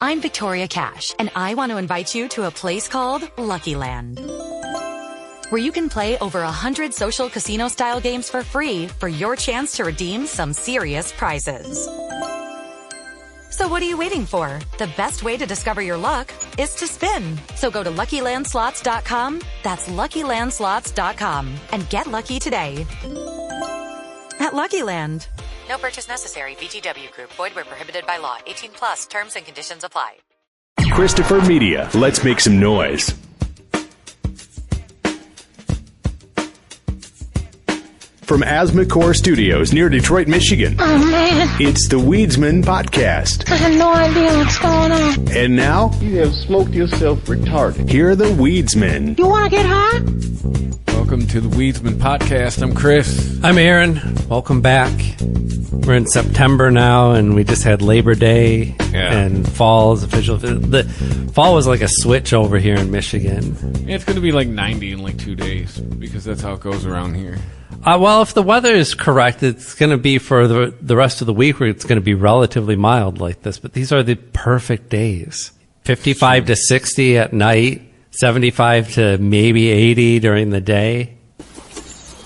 I'm Victoria Cash, and I want to invite you to a place called Lucky Land, where you can play over 100 social casino-style games for free for your chance to redeem some serious prizes. So what are you waiting for? The best way to discover your luck is to spin. So go to LuckyLandSlots.com, that's LuckyLandSlots.com, and get lucky today. At Lucky Land. No purchase necessary. VGW Group. Void where prohibited by law. 18 plus. Terms and conditions apply. Christopher Media. Let's make some noise. From Asthma Core Studios near Detroit, Michigan. Oh, man. It's the Weedsman Podcast. I have no idea what's going on. And now, you have smoked yourself retarded. Here are the Weedsmen. You want to get high? Welcome to the Weedsman Podcast. I'm Chris. I'm Aaron. Welcome back. We're in September now, and we just had Labor Day, and fall is official. The fall was like a switch over here in Michigan. Yeah, it's going to be like 90 in like 2 days, because that's how it goes around here. Well, if the weather is correct, it's going to be for the rest of the week where it's going to be relatively mild like this. But these are the perfect days. 55 to 60 at night, 75 to maybe 80 during the day.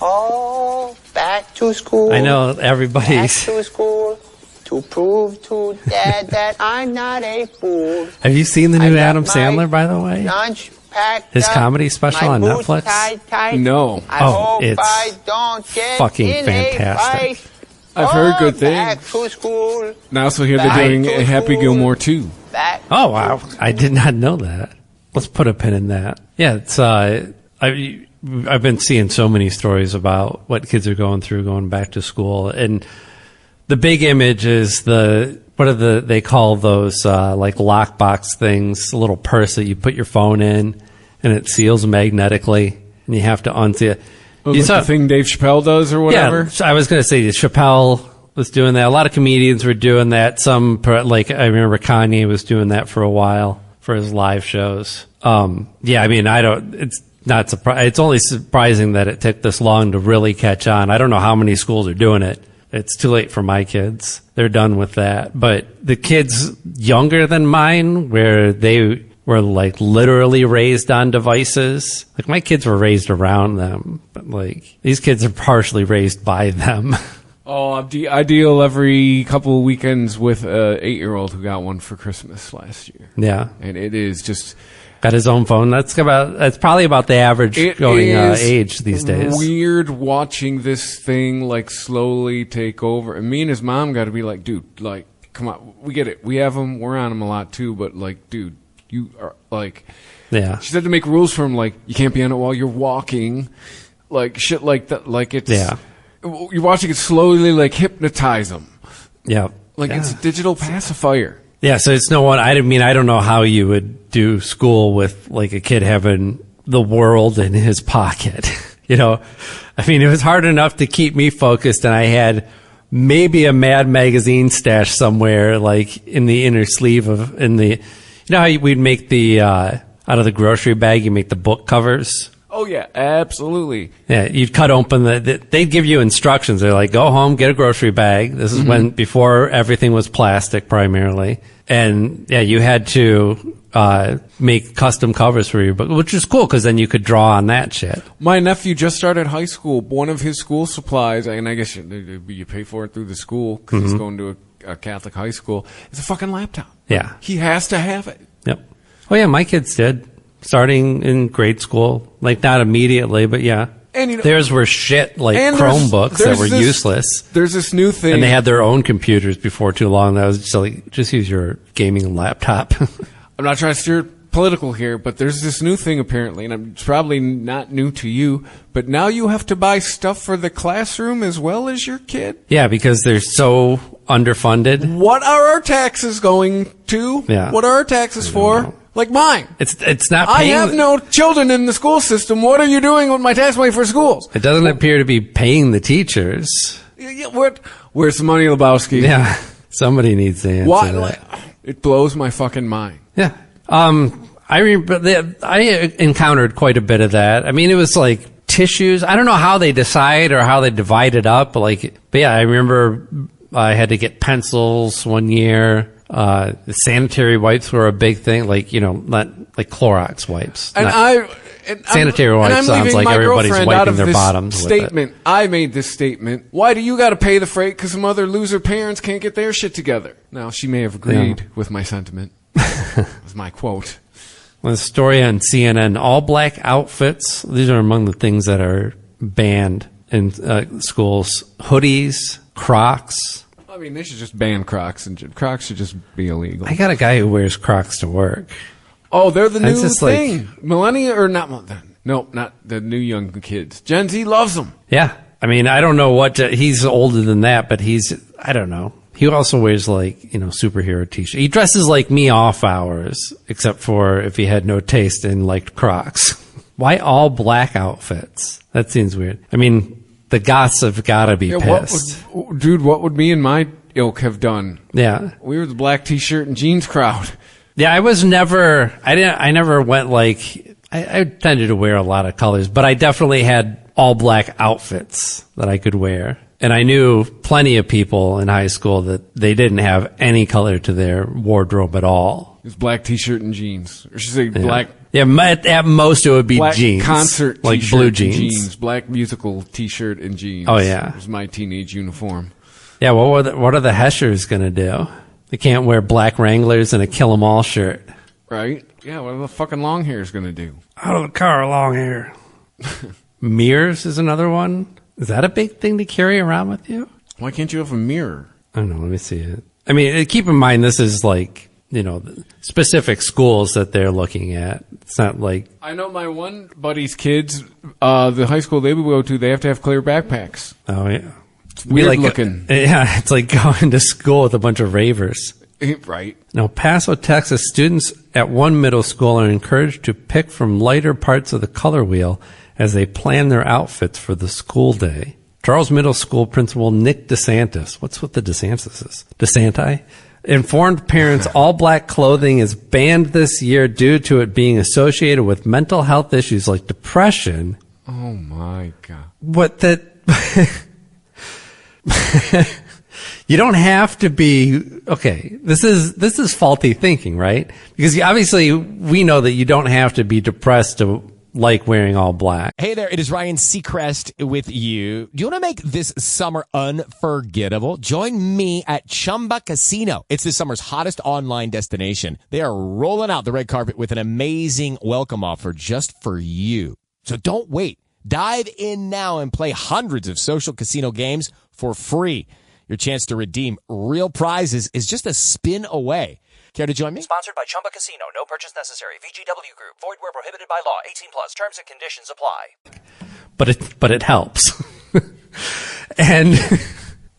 Oh, back to school. I know everybody's... Back to school to prove to Dad that I'm not a fool. Have you seen the new Adam Sandler, by the way? Lunch packed His up, comedy special on Netflix? Tight. No. I hope it's I don't get fucking in fantastic. A fight. I've heard good things. Back to school. And I also hear they're doing a Happy Gilmore 2. Oh, wow. I did not know that. Let's put a pin in that. Yeah, it's I've been seeing so many stories about what kids are going through going back to school. And the big image is they call those like lockbox things, a little purse that you put your phone in and it seals magnetically and you have to unseal it. Oh, like the thing Dave Chappelle does or whatever? Yeah, I was going to say Chappelle was doing that. A lot of comedians were doing that. Some, like I remember Kanye was doing that for a while for his live shows. Yeah, I mean, it's not surprising. It's only surprising that it took this long to really catch on. I don't know how many schools are doing it. It's too late for my kids. They're done with that. But the kids younger than mine, where they were like literally raised on devices, like my kids were raised around them, but like these kids are partially raised by them. Oh, I deal every couple of weekends with an 8-year-old who got one for Christmas last year. Yeah. And it is just... Got his own phone. That's probably about the average age these days. Weird watching this thing like slowly take over. And me and his mom got to be like, dude, like, come on, we get it. We have them. We're on them a lot too. But like, dude, you are like, yeah. She said to make rules for him, like you can't be on it while you're walking, like shit like that. Like it's you're watching it slowly, like hypnotize them. Yeah, like it's a digital pacifier. Yeah, so it's no one. I don't know how you would do school with like a kid having the world in his pocket. You know, I mean, it was hard enough to keep me focused, and I had maybe a Mad magazine stash somewhere, like in the inner sleeve you know how we'd make the out of the grocery bag, you make the book covers. Oh yeah, absolutely. Yeah, you'd cut open they'd give you instructions. They're like, go home, get a grocery bag. This is before everything was plastic primarily. And yeah, you had to make custom covers for your book, which is cool because then you could draw on that shit. My nephew just started high school. One of his school supplies, and I guess you pay for it through the school because he's going to a Catholic high school, is a fucking laptop. Yeah. He has to have it. Yep. Oh yeah, my kids did. Starting in grade school, like not immediately, but yeah. And you know, theirs were shit, like Chromebooks that were useless. There's this new thing. And they had their own computers before too long. That was just like, just use your gaming laptop. I'm not trying to steer political here, but there's this new thing apparently, and it's probably not new to you, but now you have to buy stuff for the classroom as well as your kid. Yeah, because they're so underfunded. What are our taxes going to? Yeah. What are our taxes for? Like mine. It's not paying. I have no children in the school system. What are you doing with my tax money for schools? It doesn't appear to be paying the teachers. Yeah, where's the money, Lebowski? Yeah. Somebody needs to answer that. It blows my fucking mind. Yeah. I encountered quite a bit of that. I mean, it was like tissues. I don't know how they decide or how they divide it up. But yeah, I remember I had to get pencils one year. The sanitary wipes were a big thing, like, not like Clorox wipes. Sanitary wipes sounds like everybody's wiping their bottoms statement. With it. I made this statement. Why do you got to pay the freight? Because some other loser parents can't get their shit together. Now, she may have agreed with my sentiment. That's my quote. Well, the story on CNN, all black outfits. These are among the things that are banned in schools. Hoodies, Crocs. I mean, they should just ban Crocs, and Crocs should just be illegal. I got a guy who wears Crocs to work. Oh, they're the new thing. Millennia or not? No, not the new young kids. Gen Z loves them. Yeah. I mean, I don't know he's older than that, but I don't know. He also wears superhero t-shirts. He dresses like me off hours, except for if he had no taste and liked Crocs. Why all black outfits? That seems weird. I mean, the goths have got to be pissed. What would me and my ilk have done? Yeah. We were the black t-shirt and jeans crowd. Yeah, I never went I tended to wear a lot of colors, but I definitely had all black outfits that I could wear. And I knew plenty of people in high school that they didn't have any color to their wardrobe at all. It was black t-shirt and jeans. Or should I say black. Yeah, at most it would be black jeans. Concert like t-shirt blue and jeans. Black musical t-shirt and jeans. Oh, yeah. It was my teenage uniform. Yeah, what are the Heschers going to do? They can't wear black Wranglers and a Kill 'Em All shirt. Right? Yeah, what are the fucking long hairs going to do? Out of the car, long hair. Mirrors is another one. Is that a big thing to carry around with you? Why can't you have a mirror? I don't know. Let me see it. I mean, keep in mind, this is specific schools that they're looking at. It's not like... I know my one buddy's kids, the high school they would go to, they have to have clear backpacks. Oh, yeah. It's weird looking. Yeah, it's like going to school with a bunch of ravers. Right. Now, El Paso, Texas, students at one middle school are encouraged to pick from lighter parts of the color wheel as they plan their outfits for the school day. Charles Middle School Principal Nick DeSantis, what's with the DeSantises? DeSanti? Informed parents all black clothing is banned this year due to it being associated with mental health issues like depression. Oh my God. What that... You don't have to be, okay, this is faulty thinking, right? Because obviously we know that you don't have to be depressed to like wearing all black. Hey there, it is Ryan Seacrest with you. Do you want to make this summer unforgettable? Join me at Chumba Casino. It's this summer's hottest online destination. They are rolling out the red carpet with an amazing welcome offer just for you. So don't wait. Dive in now and play hundreds of social casino games for free. Your chance to redeem real prizes is just a spin away. Care to join me? Sponsored by Chumba Casino. No purchase necessary. VGW Group. Void where prohibited by law. 18 plus. Terms and conditions apply. But it helps. And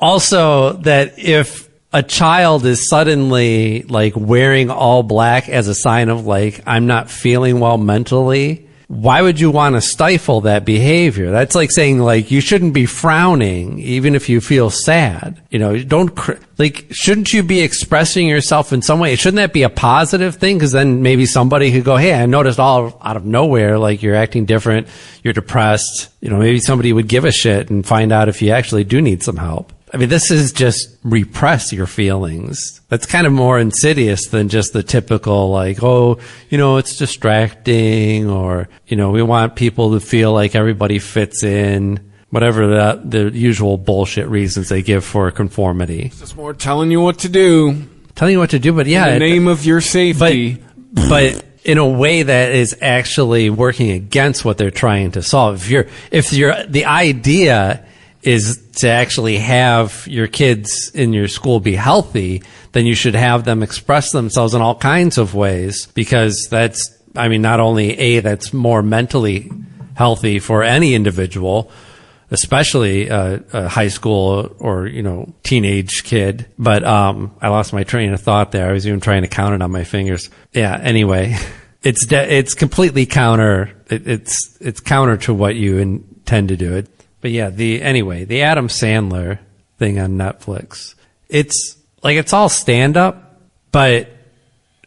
also that if a child is suddenly wearing all black as a sign of I'm not feeling well mentally, why would you want to stifle that behavior? That's like saying you shouldn't be frowning even if you feel sad. Shouldn't you be expressing yourself in some way? Shouldn't that be a positive thing? Because then maybe somebody could go, hey, I noticed all out of nowhere, you're acting different, you're depressed. Maybe somebody would give a shit and find out if you actually do need some help. I mean, this is just repress your feelings. That's kind of more insidious than just the typical, it's distracting, or, we want people to feel like everybody fits in, whatever the usual bullshit reasons they give for conformity. It's just more telling you what to do. Telling you what to do, but yeah. In the name of your safety. But in a way that is actually working against what they're trying to solve. If the idea is to actually have your kids in your school be healthy, then you should have them express themselves in all kinds of ways, because not only that's more mentally healthy for any individual, especially a high school or, teenage kid. But I lost my train of thought there. I was even trying to count it on my fingers. Yeah, anyway, it's completely counter. It's counter to what you intend to do. But yeah, the Adam Sandler thing on Netflix, it's all stand up, but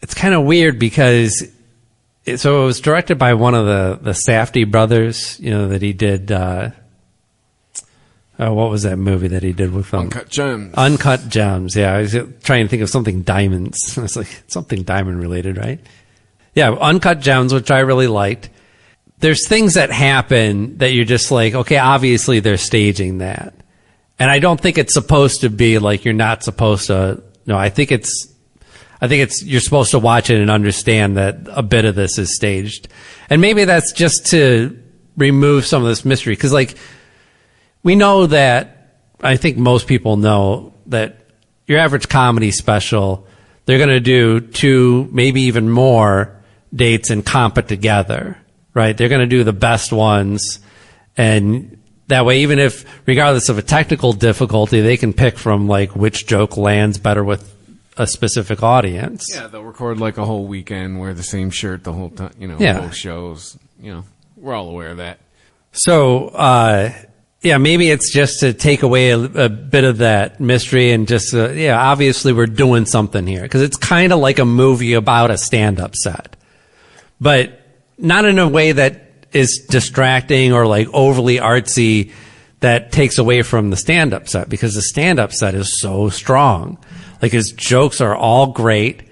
it's kind of weird because it was directed by one of the Safdie brothers, that he did, What was that movie that he did with them? Uncut Gems. Uncut Gems, yeah. I was trying to think of something diamonds. It's like something diamond related, right? Yeah, Uncut Gems, which I really liked. There's things that happen that you're just like, okay, obviously they're staging that. And I don't think it's supposed to be like you're not supposed to. No, I think it's you're supposed to watch it and understand that a bit of this is staged. And maybe that's just to remove some of this mystery. Because, like, we know that, I think most people know that your average comedy special, they're going to do 2, maybe even more dates and comp it together, right? They're going to do the best ones. And that way, even if, regardless of a technical difficulty, they can pick from, like, which joke lands better with a specific audience. Yeah, they'll record like a whole weekend, wear the same shirt the whole time, both shows. We're all aware of that. So, yeah, maybe it's just to take away a bit of that mystery and just, obviously we're doing something here. Because it's kind of like a movie about a stand-up set. But not in a way that is distracting or like overly artsy that takes away from the stand-up set. Because the stand-up set is so strong. Like, his jokes are all great.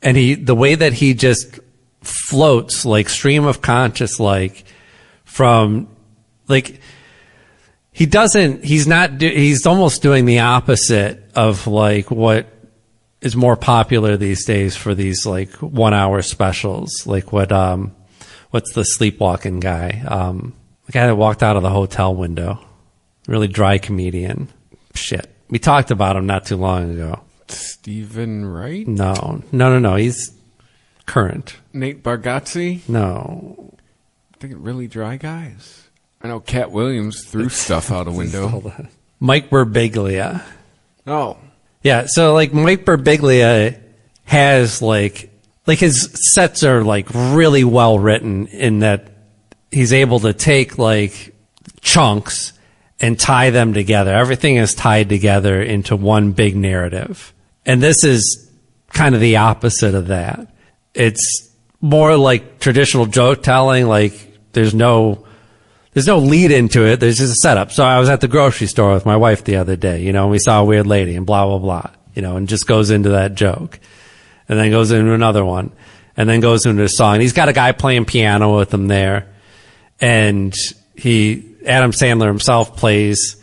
And the way that he just floats, like, stream of conscious, like, from, like, he's almost doing the opposite of, like, what is more popular these days for these, like, 1 hour specials. Like, what's the sleepwalking guy? The guy that walked out of the hotel window. Really dry comedian. Shit. We talked about him not too long ago. Stephen Wright? No. He's current. Nate Bargatze? No. I think really dry guys. I know Cat Williams threw stuff out a window. Mike Birbiglia. Oh. Yeah, so like Mike Birbiglia has like his sets are like really well written in that he's able to take like chunks and tie them together. Everything is tied together into one big narrative. And this is kind of the opposite of that. It's more like traditional joke telling, like there's no lead into it. There's just a setup. So I was at the grocery store with my wife the other day, and we saw a weird lady and blah, blah, blah, and just goes into that joke and then goes into another one and then goes into a song. And he's got a guy playing piano with him there. And Adam Sandler himself plays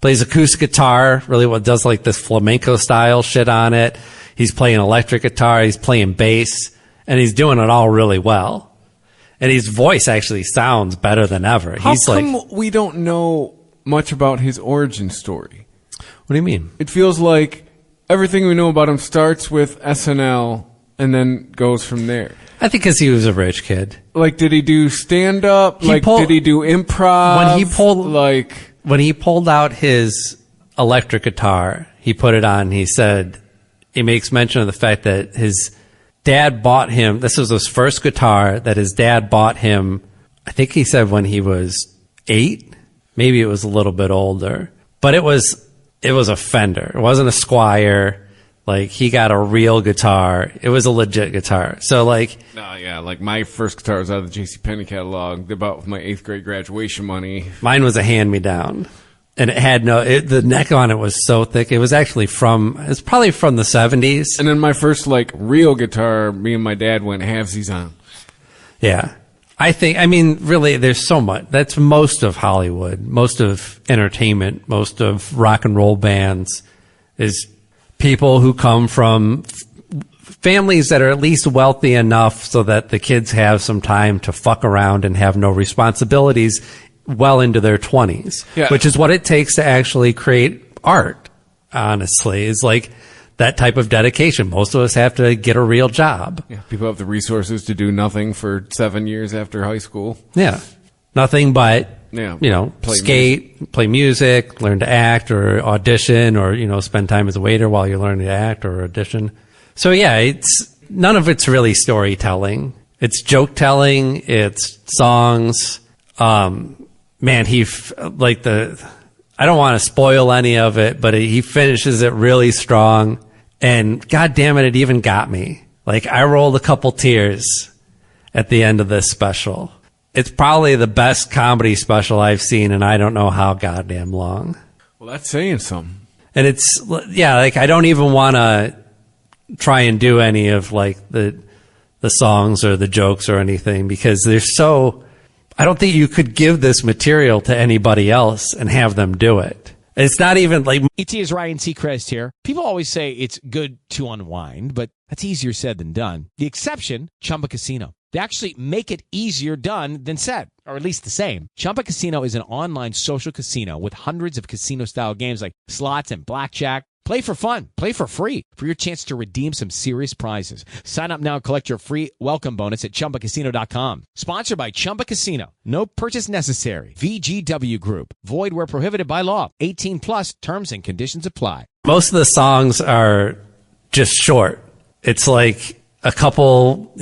acoustic guitar, really what does like this flamenco style shit on it. He's playing electric guitar, he's playing bass, and he's doing it all really well. And his voice actually sounds better than ever. How come we don't know much about his origin story? What do you mean? It feels like everything we know about him starts with SNL and then goes from there. I think because he was a rich kid. Like, did he do stand-up? Did he do improv? When he pulled out his electric guitar, he put it on, he makes mention of the fact that his dad bought him, this was his first guitar that his dad bought him, I think he said when he was 8, maybe it was a little bit older, but it was a Fender. It wasn't a Squier. Like, he got a real guitar. It was a legit guitar. So, like... like my first guitar was out of the JCPenney catalog. They bought with my 8th grade graduation money. Mine was a hand-me-down. And it had the neck on it was so thick. It was actually it's probably from the 70s. And then my first, real guitar, me and my dad went halvesies on. Yeah. Really, there's so much. That's most of Hollywood, most of entertainment, most of rock and roll bands is people who come from families that are at least wealthy enough so that the kids have some time to fuck around and have no responsibilities well into their 20s, which is what it takes to actually create art, honestly, is like that type of dedication. Most of us have to get a real job. Yeah, people have the resources to do nothing for 7 years after high school. Yeah. Nothing but, play music, learn to act or audition or, spend time as a waiter while you're learning to act or audition. So yeah, none of it's really storytelling. It's joke telling. It's songs. Man, I don't want to spoil any of it, but he finishes it really strong. And God damn it even got me. Like, I rolled a couple tears at the end of this special. It's probably the best comedy special I've seen, and I don't know how goddamn long. Well, that's saying something. And it's, yeah, like, I don't even want to try and do any of, like, the songs or the jokes or anything, because they're so, I don't think you could give this material to anybody else and have them do it. It's not even like... ET is Ryan Seacrest here. People always say it's good to unwind, but that's easier said than done. The exception, Chumba Casino. They actually make it easier done than said, or at least the same. Chumba Casino is an online social casino with hundreds of casino-style games like slots and blackjack. Play for fun. Play for free for your chance to redeem some serious prizes. Sign up now and collect your free welcome bonus at ChumbaCasino.com. Sponsored by Chumba Casino. No purchase necessary. VGW Group. Void where prohibited by law. 18 plus terms and conditions apply. Most of the songs are just short. It's like a couple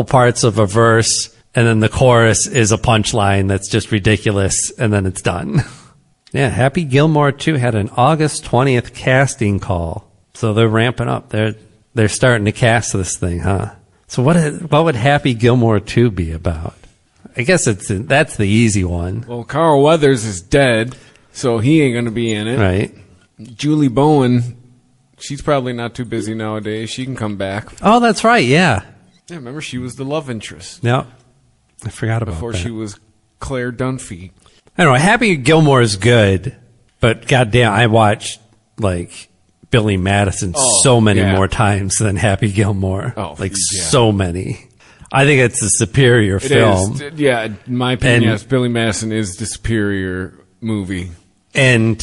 parts of a verse, and then the chorus is a punchline that's just ridiculous, and then it's done. Yeah, Happy Gilmore 2 had an August 20th casting call. So they're ramping up. They're starting to cast this thing, huh? So what would Happy Gilmore 2 be about? I guess that's the easy one. Well, Carl Weathers is dead, so he ain't going to be in it. Right. Julie Bowen, she's probably not too busy nowadays. She can come back. Oh, that's right, yeah. Yeah, remember, she was the love interest. Yep. I forgot about Before that. she was Claire Dunphy. I don't know. Happy Gilmore is good, but goddamn, I watched like Billy Madison so many more times than Happy Gilmore. Oh, like yeah. so many. I think it's a superior film. Is. Yeah, in my opinion, yes, Billy Madison is the superior movie. And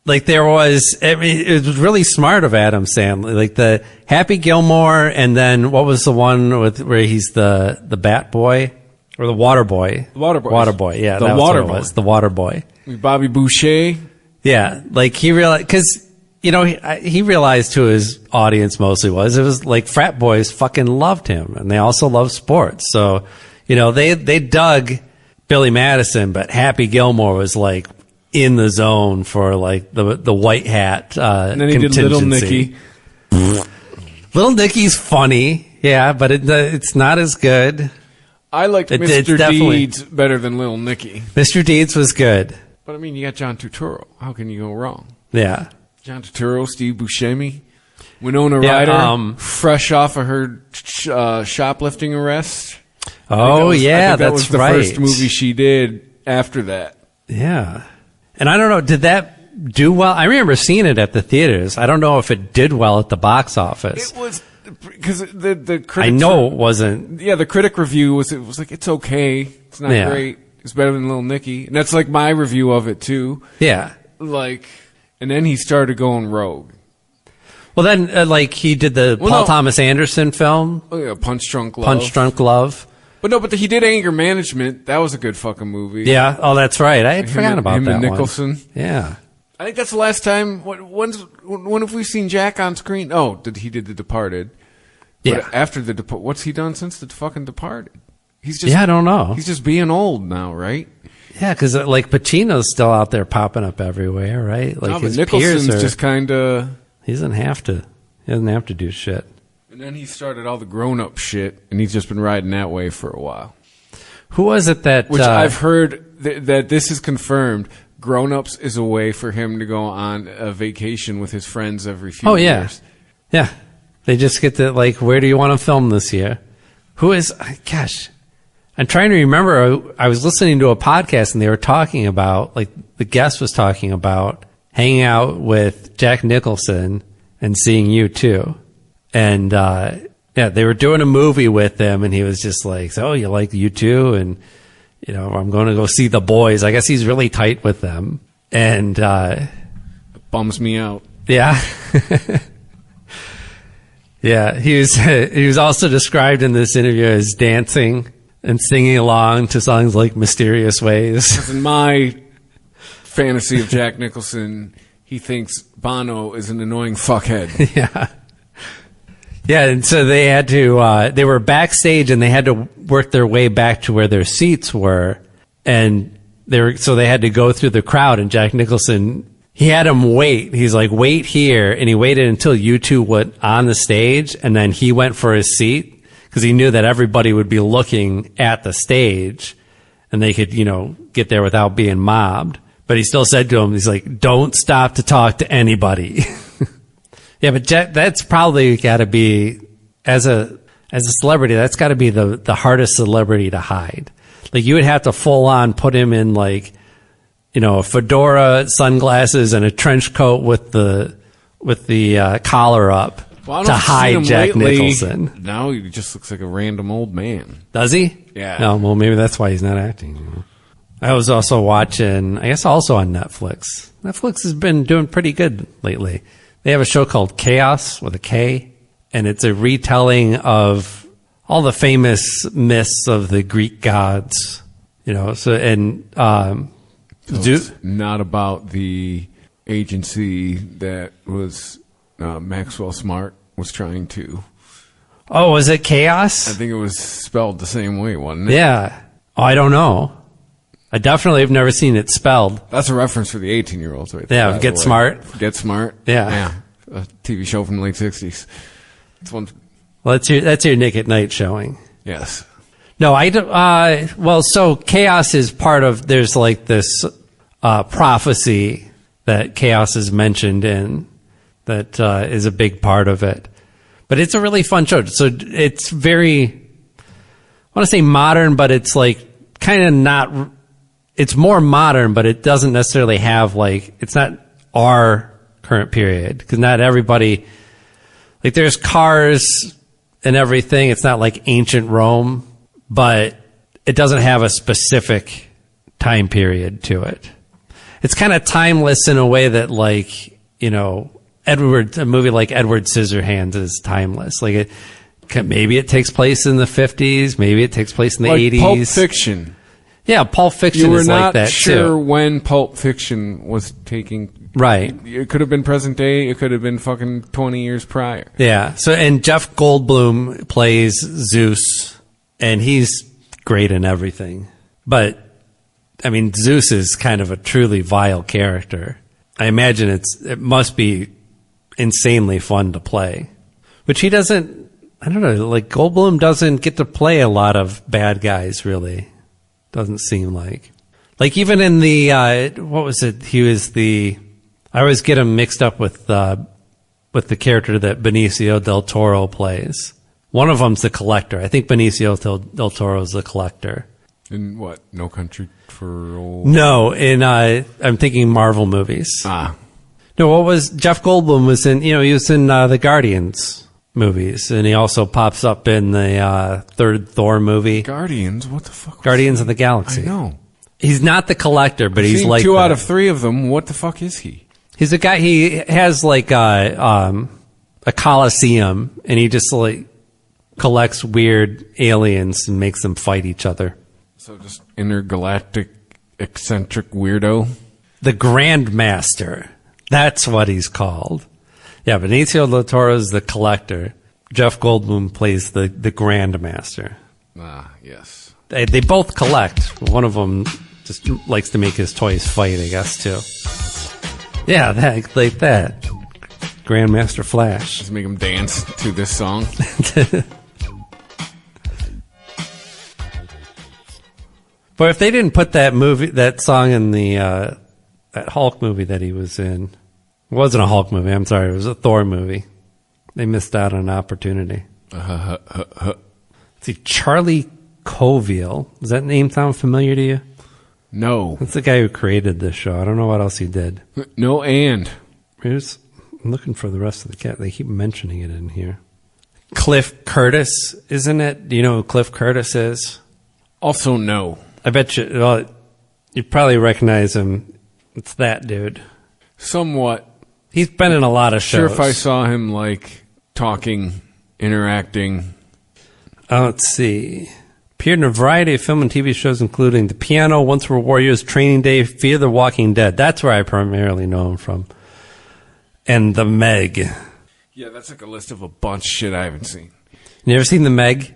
like it was really smart of Adam Sandler. Like the Happy Gilmore, and then what was the one where he's the Bat Boy? Or the Water Boy. The Water Boy. Water Boy, yeah. The that Water was what it Boy. was. The Water Boy. Bobby Boucher. Yeah. Like he realized, cause, he realized who his audience mostly was. It was like frat boys fucking loved him, and they also loved sports. So, they dug Billy Madison, but Happy Gilmore was like in the zone for like the white hat, and then he did Little Nicky. Little Nicky's funny. Yeah, but it's not as good. I liked Mr. Deeds better than Little Nicky. Mr. Deeds was good. But I mean, you got John Turturro. How can you go wrong? Yeah. John Turturro, Steve Buscemi, Winona Ryder, fresh off of her shoplifting arrest. Oh, yeah, that was the right. first movie she did after that. Yeah. And I don't know, did that do well? I remember seeing it at the theaters. I don't know if it did well at the box office. It was... Because the critics, I know it wasn't. Yeah, the critic review was like, it's okay, it's not great, it's better than Little Nicky, and that's like my review of it too. Yeah, like, and then he started going rogue. Well, then he did the Paul Thomas Anderson film. Oh yeah, Punch Drunk Love. Punch Drunk Love. But he did Anger Management. That was a good fucking movie. Yeah. Oh, that's right. I had forgotten about him that and one. Nicholson. Yeah. I think that's the last time. When have we seen Jack on screen? Oh, he did The Departed. Yeah. But after what's he done since The fucking Departed? He's just. Yeah, I don't know. He's just being old now, right? Yeah, because like Pacino's still out there popping up everywhere, right? Like his Nicholson's peers just kind of. He doesn't have to do shit. And then he started all the grown-up shit, and he's just been riding that way for a while. Who was it that? Which I've heard that this is confirmed. Grown-ups is a way for him to go on a vacation with his friends every few years. Yeah. They just get to, like, where do you want to film this year? Who is, gosh, I'm trying to remember. I was listening to a podcast and they were talking about, like, the guest was talking about hanging out with Jack Nicholson and seeing U2. And, they were doing a movie with him and he was just like, so you like U2? And, I'm going to go see the boys. I guess he's really tight with them. And, it bums me out. Yeah. Yeah, he was also described in this interview as dancing and singing along to songs like Mysterious Ways. In my fantasy of Jack Nicholson, he thinks Bono is an annoying fuckhead. Yeah. Yeah, and so they had to, they were backstage and they had to work their way back to where their seats were. And so they had to go through the crowd, and Jack Nicholson, he had him wait. He's like, wait here. And he waited until U2 went on the stage, and then he went for his seat. because he knew that everybody would be looking at the stage and they could, get there without being mobbed. But he still said to him, he's like, don't stop to talk to anybody. Yeah, but that's probably got to be, as a celebrity, that's got to be the hardest celebrity to hide. Like, you would have to full on put him in, like, a fedora, sunglasses, and a trench coat with the collar up to hide Jack Nicholson. Now he just looks like a random old man. Does he? Yeah. No, well, maybe that's why he's not acting. I was also watching, I guess also on Netflix. Netflix has been doing pretty good lately. They have a show called Chaos with a K, and it's a retelling of all the famous myths of the Greek gods. It's not about the agency that was Maxwell Smart was trying to. Oh, was it Chaos? I think it was spelled the same way, wasn't it? Yeah. Oh, I don't know. I definitely have never seen it spelled. That's a reference for the 18-year-olds right there. Yeah, Get Smart. Get Smart. Yeah. A TV show from the late 60s. It's one. Well, that's your Nick at Night showing. Yes. No, I don't. So Chaos is part of, there's like this prophecy that Chaos is mentioned in that is a big part of it. But it's a really fun show. So it's very, I want to say modern, but it's like kind of not, it's more modern, but it doesn't necessarily have like, it's not our current period, because not everybody, like, there's cars and everything. It's not like ancient Rome, but it doesn't have a specific time period to it. It's kind of timeless in a way that, like, a movie like Edward Scissorhands is timeless. Like, maybe it takes place in the 50s, maybe it takes place in the 80s. Pulp Fiction. Yeah, Pulp Fiction is like that too. You were not sure when Pulp Fiction was taking. Right. It could have been present day. It could have been fucking 20 years prior. Yeah. So, and Jeff Goldblum plays Zeus, and he's great in everything. But, I mean, Zeus is kind of a truly vile character. I imagine it must be insanely fun to play. Which he doesn't, I don't know, like, Goldblum doesn't get to play a lot of bad guys, really. Doesn't seem like. Like, even in the, what was it? He was I always get him mixed up with the character that Benicio del Toro plays. One of them's the Collector. I think Benicio del Toro's the Collector. In what? No Country for Old... No, I'm thinking Marvel movies. Ah. No, what was, Jeff Goldblum was in, he was in the Guardians movies, and he also pops up in the third Thor movie. Guardians? What the fuck? Guardians of the Galaxy. I know. He's not the Collector, but he's like two out of three of them. What the fuck is he? He's a guy. He has like a coliseum, and he just like collects weird aliens and makes them fight each other. So just intergalactic eccentric weirdo. The Grandmaster. That's what he's called. Yeah, Benicio del Toro is the Collector. Jeff Goldblum plays the Grandmaster. Ah, yes. They both collect. One of them just likes to make his toys fight, I guess, too. Yeah, like that. Grandmaster Flash. Just make him dance to this song. But if they didn't put that song in the that Hulk movie that he was in, it wasn't a Hulk movie. I'm sorry, it was a Thor movie. They missed out on an opportunity. Let's see, Charlie Coviel. Does that name sound familiar to you? No. That's the guy who created this show. I don't know what else he did. No, and I'm looking for the rest of the cat. They keep mentioning it in here. Cliff Curtis, isn't it? Do you know who Cliff Curtis is? Also, no. I bet you. Well, you probably recognize him. It's that dude. Somewhat. He's been in a lot of shows. Sure, if I saw him like talking, interacting. Let's see. Appeared in a variety of film and TV shows, including The Piano, Once Were Warriors, Training Day, Fear the Walking Dead. That's where I primarily know him from. And The Meg. Yeah, that's like a list of a bunch of shit I haven't seen. You ever seen The Meg?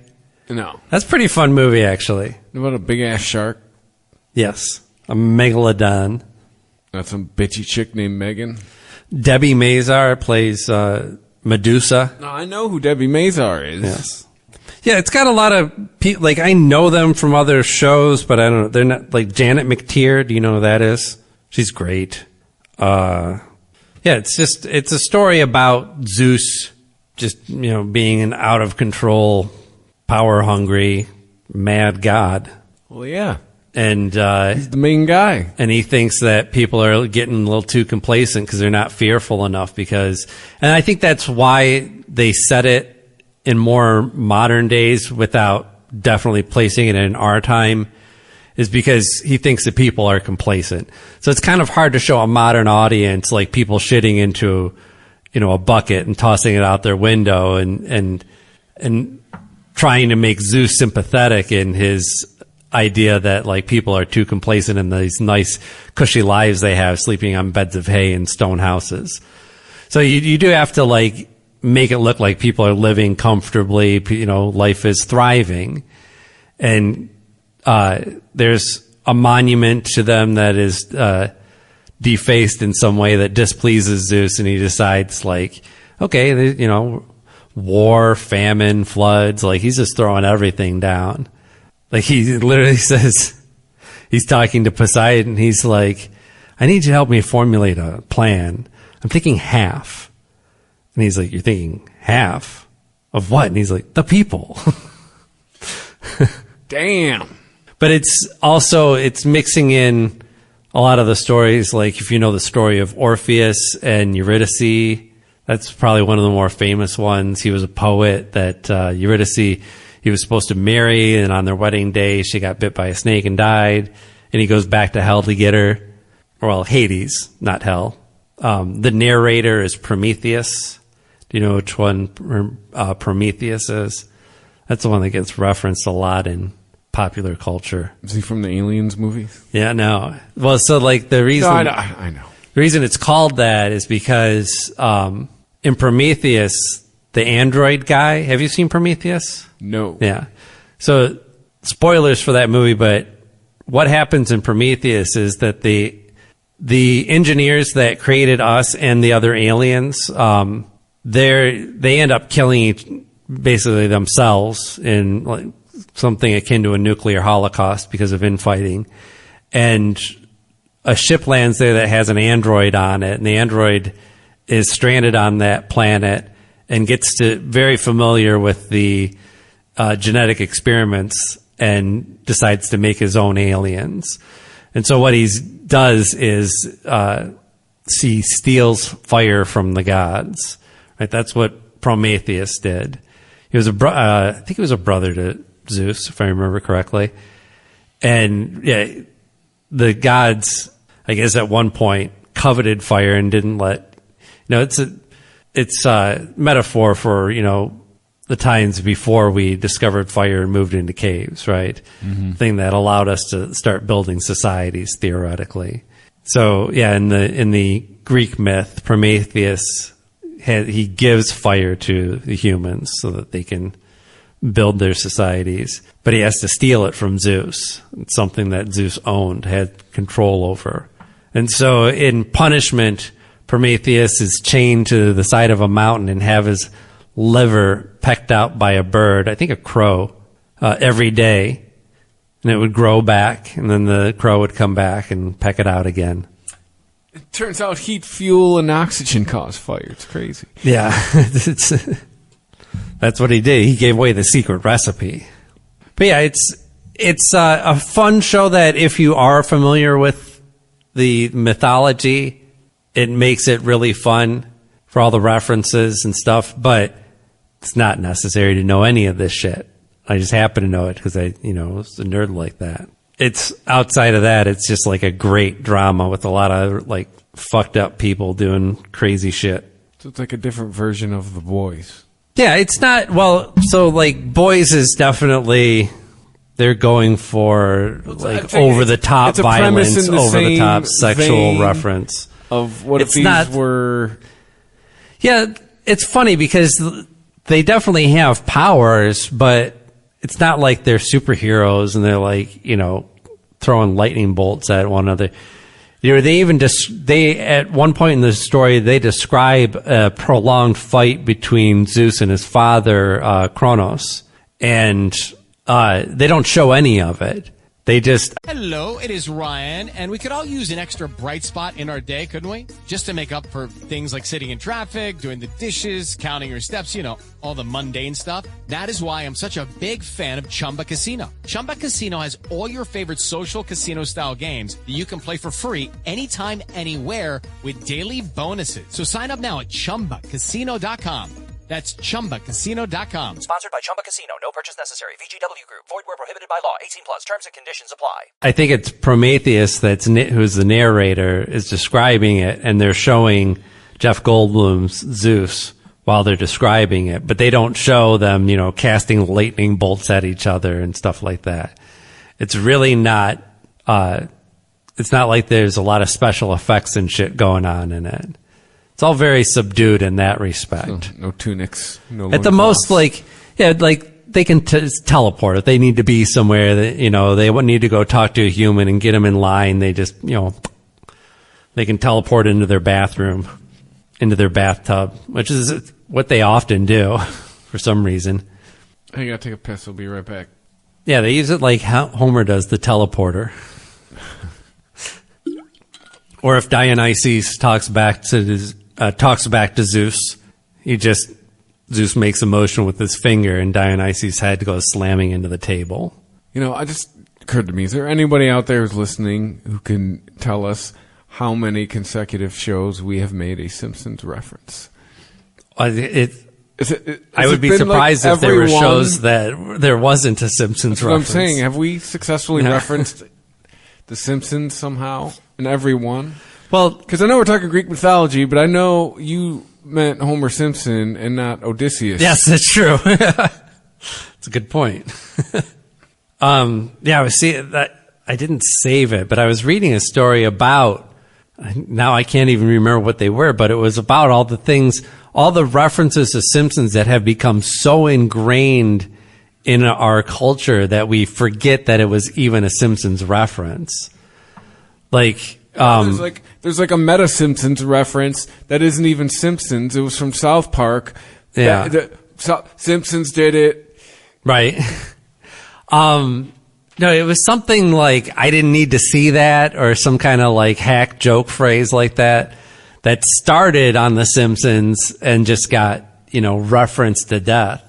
No. That's a pretty fun movie, actually. About a big-ass shark? Yes. A megalodon. That's some bitchy chick named Megan? Debbie Mazar plays Medusa. No, I know who Debbie Mazar is. Yes. Yeah, it's got a lot of people. Like, I know them from other shows, but I don't know. They're not like Janet McTeer. Do you know who that is? She's great. Yeah, it's a story about Zeus just, being an out of control, power hungry, mad god. Well, yeah. And he's the main guy. And he thinks that people are getting a little too complacent because they're not fearful enough and I think that's why they set it in more modern days without definitely placing it in our time, is because he thinks that people are complacent. So it's kind of hard to show a modern audience like people shitting into, a bucket and tossing it out their window and trying to make Zeus sympathetic in his idea that like people are too complacent in these nice cushy lives they have, sleeping on beds of hay in stone houses. So you do have to like make it look like people are living comfortably, life is thriving. And there's a monument to them that is defaced in some way that displeases Zeus, and he decides like, okay, war, famine, floods, like he's just throwing everything down. Like he literally says, he's talking to Poseidon, he's like, I need you to help me formulate a plan. I'm thinking half. And he's like, you're thinking half of what? And he's like, the people. Damn. But it's mixing in a lot of the stories. Like if you know the story of Orpheus and Eurydice, that's probably one of the more famous ones. He was a poet that Eurydice, he was supposed to marry, and on their wedding day, she got bit by a snake and died. And he goes back to hell to get her. Well, Hades, not hell. The narrator is Prometheus. Do you know which one Prometheus is? That's the one that gets referenced a lot in popular culture. Is he from the Aliens movies? Yeah, no. Well, so like the reason... No, I know. The reason it's called that is because in Prometheus, the android guy... Have you seen Prometheus? No. Yeah. So, spoilers for that movie, but what happens in Prometheus is that the engineers that created us and the other aliens, they end up killing basically themselves in like something akin to a nuclear holocaust because of infighting. And a ship lands there that has an android on it, and the android is stranded on that planet and gets very familiar with the genetic experiments and decides to make his own aliens. And so what he does is he steals fire from the gods. Right? That's what Prometheus did. He was I think he was a brother to Zeus, if I remember correctly. And yeah, the gods, I guess at one point coveted fire and didn't let, it's a metaphor for, the times before we discovered fire and moved into caves, right? Mm-hmm. Thing that allowed us to start building societies theoretically. So yeah, in the Greek myth, Prometheus, he gives fire to the humans so that they can build their societies, but he has to steal it from Zeus. It's something that Zeus owned, had control over. And so in punishment, Prometheus is chained to the side of a mountain and have his liver pecked out by a bird, I think a crow, every day. And it would grow back, and then the crow would come back and peck it out again. It turns out heat, fuel, and oxygen cause fire. It's crazy. Yeah. That's what he did. He gave away the secret recipe. But yeah, it's a fun show that if you are familiar with the mythology, it makes it really fun for all the references and stuff, but it's not necessary to know any of this shit. I just happen to know it because I was a nerd like that. It's outside of that, it's just like a great drama with a lot of like fucked up people doing crazy shit. So it's like a different version of The Boys. Yeah, it's not, so like Boys is definitely, they're going for like over the top violence, over the top sexual reference. Of what if these were... Yeah, it's funny because they definitely have powers, but it's not like they're superheroes and they're like, throwing lightning bolts at one another. They even at one point in the story, they describe a prolonged fight between Zeus and his father, Kronos. and they don't show any of it. They just... Hello, it is Ryan, and we could all use an extra bright spot in our day, couldn't we? Just to make up for things like sitting in traffic, doing the dishes, counting your steps, all the mundane stuff. That is why I'm such a big fan of Chumba Casino. Chumba Casino has all your favorite social casino-style games that you can play for free anytime, anywhere with daily bonuses. So sign up now at ChumbaCasino.com. That's ChumbaCasino.com. Sponsored by Chumba Casino. No purchase necessary. VGW Group. Void where prohibited by law. 18 plus. Terms and conditions apply. I think it's Prometheus who's the narrator is describing it, and they're showing Jeff Goldblum's Zeus while they're describing it, but they don't show them, casting lightning bolts at each other and stuff like that. It's really not, it's not like there's a lot of special effects and shit going on in it. It's all very subdued in that respect. No tunics. No. At the most, they can teleport if they need to be somewhere. That they wouldn't need to go talk to a human and get them in line. They just they can teleport into their bathroom, into their bathtub, which is what they often do for some reason. I gotta take a piss. I'll be right back. Yeah, they use it like Homer does the teleporter. Or if Dionysus talks back to Zeus, Zeus makes a motion with his finger, and Dionysus' head goes slamming into the table. I just occurred to me, is there anybody out there who's listening who can tell us how many consecutive shows we have made a Simpsons reference? I would be surprised if there were shows that there wasn't a Simpsons reference. That's what I'm saying. Have we successfully referenced The Simpsons somehow in every one? Well, because I know we're talking Greek mythology, but I know you meant Homer Simpson and not Odysseus. Yes, that's true. That's a good point. I was seeing that. I didn't save it, but I was reading a story about, now I can't even remember what they were, but it was about all the references to Simpsons that have become so ingrained in our culture that we forget that it was even a Simpsons reference. There's like a Meta Simpsons reference that isn't even Simpsons. It was from South Park. Yeah. Simpsons did it. Right. No, it was something like, I didn't need to see that, or some kind of hack joke phrase like that started on The Simpsons and just got, referenced to death.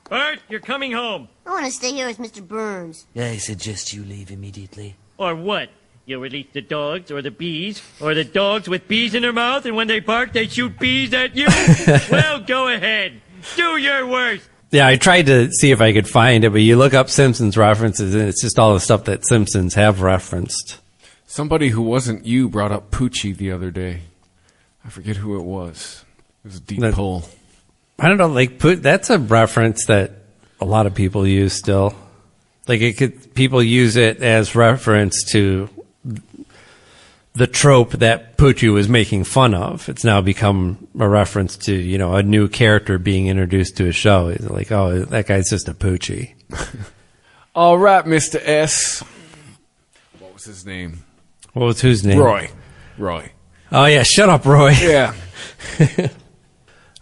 Bart, you're coming home. I want to stay here with Mr. Burns. I suggest you leave immediately. Or what? You'll release the dogs or the bees, or the dogs with bees in their mouth, and when they bark, they shoot bees at you? Well, go ahead. Do your worst. Yeah, I tried to see if I could find it, but you look up Simpsons references, and it's just all the stuff that Simpsons have referenced. Somebody who wasn't you brought up Poochie the other day. I forget who it was. It was a deep pull. I don't know, that's a reference that a lot of people use still. People use it as reference to the trope that Poochie was making fun of. It's now become a reference to, a new character being introduced to a show. It's like, oh, that guy's just a Poochie. All right, Mr. S. What was his name? What was whose name? Roy. Oh, yeah, shut up, Roy. Yeah.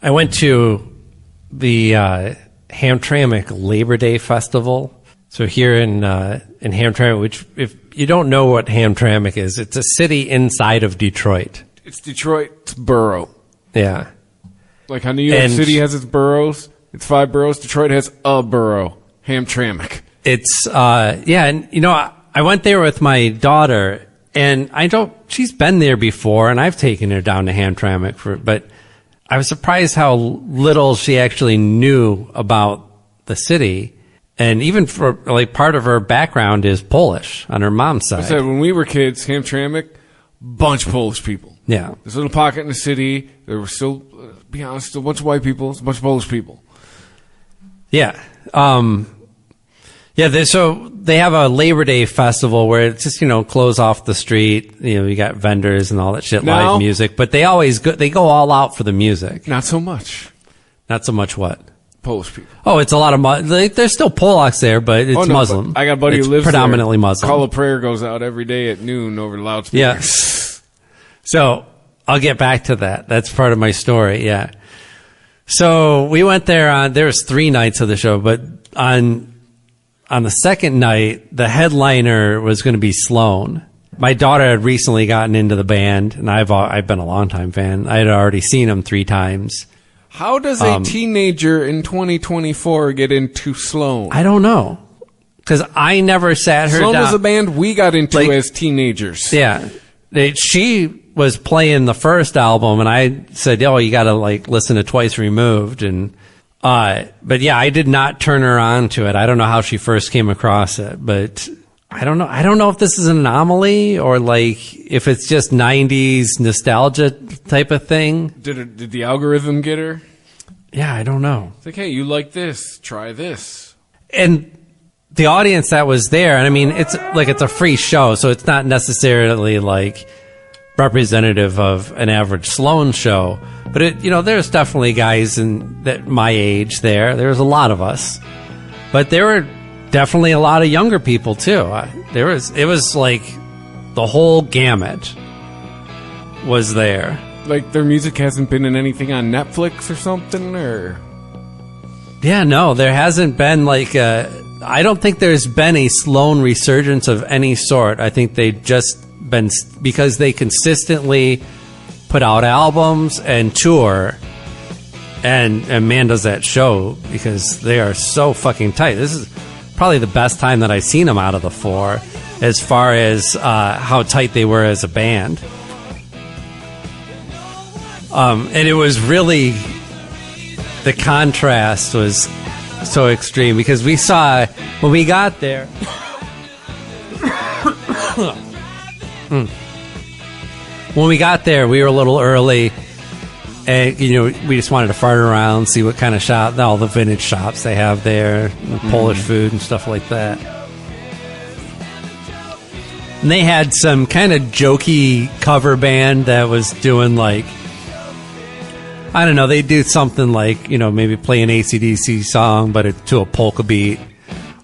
I went to the Hamtramck Labor Day Festival. So here in Hamtramck, which if you don't know what Hamtramck is, it's a city inside of Detroit. It's Detroit's borough. Yeah. Like how New York City has its boroughs, its 5 boroughs, Detroit has a borough, Hamtramck. It's, and I went there with my daughter, and she's been there before, and I've taken her down to Hamtramck but I was surprised how little she actually knew about the city. And even for part of her background is Polish on her mom's side. I said when we were kids, Hamtramck, bunch of Polish people. Yeah, this little pocket in the city. There were still, be honest, still a bunch of white people, a bunch of Polish people. Yeah, So they have a Labor Day festival where it's just close off the street. You got vendors and all that shit, live music. But they always they go all out for the music. Not so much. Not so much what? Polish people. Oh, it's a lot of there's still Polacks there, but it's Muslim. But I got a buddy who lives predominantly there. Muslim. Call of Prayer goes out every day at noon over the loudspeaker. Yeah. So I'll get back to that. That's part of my story. Yeah. So we went there there was 3 nights of the show, but on the second night, the headliner was going to be Sloan. My daughter had recently gotten into the band, and I've been a longtime fan. I had already seen him 3 times. How does a teenager in 2024 get into Sloan? I don't know. Because I never sat her Sloan down. was a band we got into as teenagers. Yeah. She was playing the first album, and I said, "Oh, you got to listen to Twice Removed." And but yeah, I did not turn her on to it. I don't know how she first came across it, but I don't know. I don't know if this is an anomaly or if it's just 90s nostalgia type of thing. Did the algorithm get her? Yeah, I don't know. It's like, hey, you like this? Try this. And the audience that was there, and I mean, it's a free show, so it's not necessarily representative of an average Sloan show. But there's definitely guys that my age there. There's a lot of us, but there were definitely a lot of younger people too. It was the whole gamut was there. Their music hasn't been in anything on Netflix or something, or yeah, no, there hasn't been I don't think there's been a Sloan resurgence of any sort. I think they've just been, because they consistently put out albums and tour, and man does that show because they are so fucking tight. This is probably the best time that I've seen them out of the 4 as far as how tight they were as a band. And it was really, the contrast was so extreme because we saw when we got there when we got there we were a little early, and we just wanted to fart around, see what kind of shop, all the vintage shops they have there, Polish food and stuff like that. And they had some kind of jokey cover band that was doing I don't know, they do something maybe play an AC/DC song, but to a polka beat,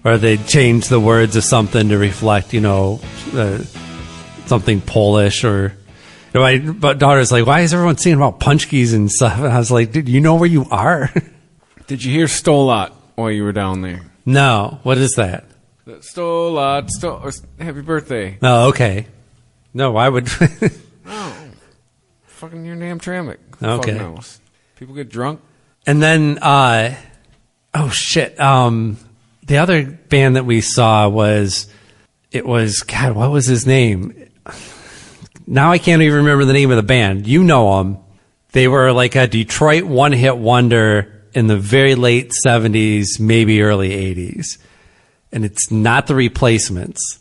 or they'd change the words of something to reflect, something Polish, or my daughter's like, why is everyone singing about punchkis and stuff? And I was like, dude, you know where you are? Did you hear Stolat while you were down there? No. What is that? Stolat, happy birthday. Oh, okay. No, why would... Oh. Fucking your damn Trammick. Okay. Fuck knows. People get drunk. And then, oh shit. The other band that we saw was, God, what was his name? Now I can't even remember the name of the band. You know them. They were a Detroit one-hit wonder in the very late 70s, maybe early 80s. And it's not the Replacements.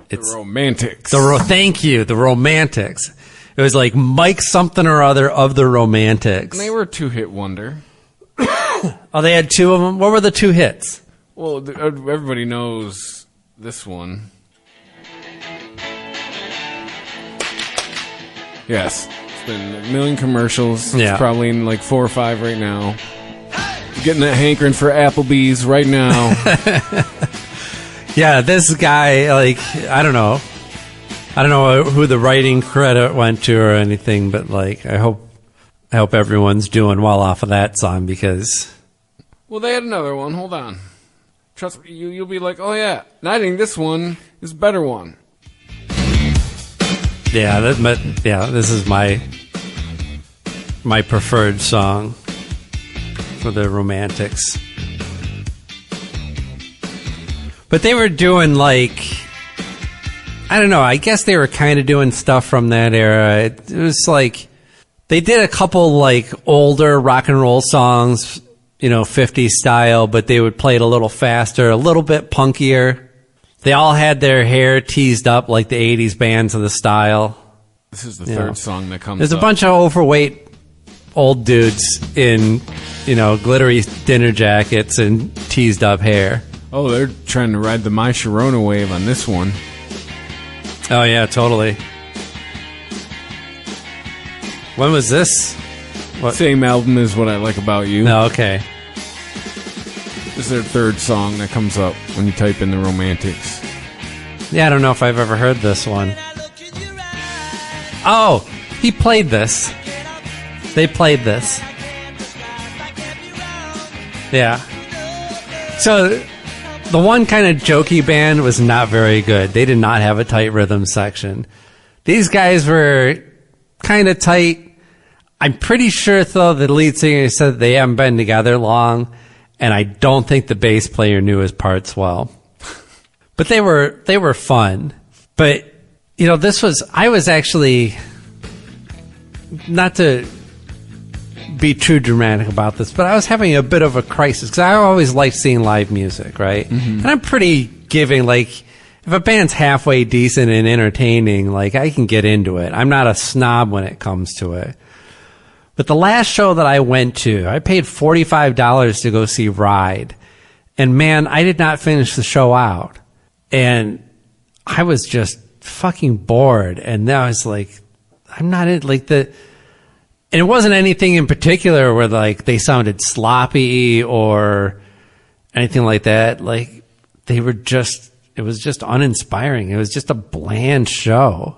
It's the Romantics. Thank you, the Romantics. It was Mike something or other of the Romantics. And they were a 2-hit wonder. Oh, they had 2 of them? What were the 2 hits? Well, everybody knows this one. Yes. It's been a million commercials. Yeah. It's probably in 4 or 5 right now. Getting that hankering for Applebee's right now. Yeah, this guy, I don't know who the writing credit went to or anything, but I hope everyone's doing well off of that song because. Well, they had another one. Hold on. Trust me, you'll be like, oh yeah, and I think this one is a better one. Yeah, this is my preferred song for the Romantics. But they were doing I don't know, I guess they were kind of doing stuff from that era. It was they did a couple older rock and roll songs, 50s style, but they would play it a little faster, a little bit punkier. They all had their hair teased up like the 80s bands of the style. This is the third song that comes There's up. a bunch of overweight old dudes in, glittery dinner jackets and teased up hair. Oh, they're trying to ride the My Sharona wave on this one. Oh, yeah, totally. When was this? What? Same album as What I Like About You. No, okay. This is their third song that comes up when you type in the Romantics. Yeah, I don't know if I've ever heard this one. Oh, he played this. They played this. Yeah. So the one kind of jokey band was not very good. They did not have a tight rhythm section. These guys were kind of tight. I'm pretty sure, though, the lead singer said they haven't been together long, and I don't think the bass player knew his parts well. But they were fun. But, you know, I was actually, not to be too dramatic about this, but I was having a bit of a crisis because I always like seeing live music, right? Mm-hmm. And I'm pretty giving. Like, if a band's halfway decent and entertaining, like, I can get into it. I'm not a snob when it comes to it. But the last show that I went to, I paid $45 to go see Ride, and man, I did not finish the show out, and I was just fucking bored. And then I was like, I'm not in and it wasn't anything in particular where, like, they sounded sloppy or anything like that. Like, it was just uninspiring. It was just a bland show.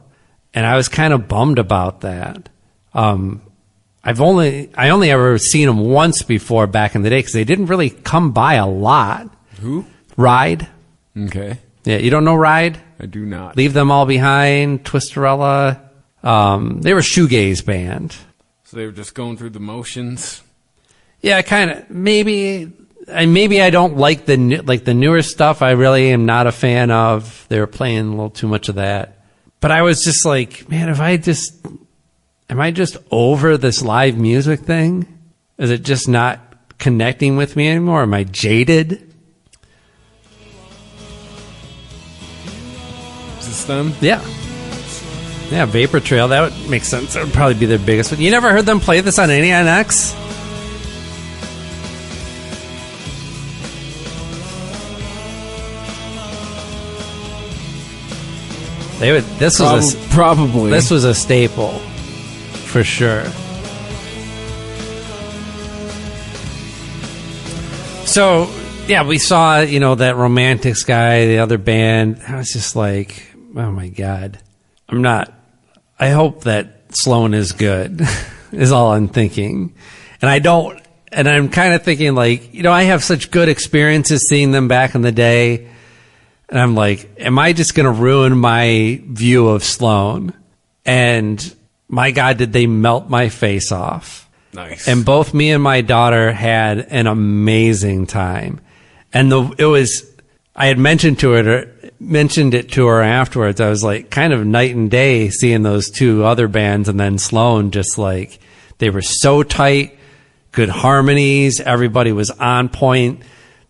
And I was kind of bummed about that. I only ever seen them once before back in the day because they didn't really come by a lot. Who? Ride. Okay. Yeah, you don't know Ride? I do not. Leave Them All Behind, Twisterella. They were a shoegaze band. So they were just going through the motions. Yeah, kind of. Maybe I don't like the newer stuff. I really am not a fan of. They were playing a little too much of that. But I was just like, man, am I just over this live music thing? Is it just not connecting with me anymore? Am I jaded? Is this them? Yeah. Yeah, Vapor Trail, that would make sense. That would probably be their biggest one. You never heard them play this on any NX? Probably. This was a staple, for sure. So, yeah, we saw, that Romantics guy, the other band. I was just like, oh my God. I hope that Sloan is good, is all I'm thinking. And I'm kind of thinking, like, I have such good experiences seeing them back in the day. And I'm like, am I just going to ruin my view of Sloan? And my God, did they melt my face off. Nice. And both me and my daughter had an amazing time. And I had mentioned it to her afterwards. I was like, kind of night and day seeing those two other bands, and then Sloan, just like, they were so tight, good harmonies, everybody was on point.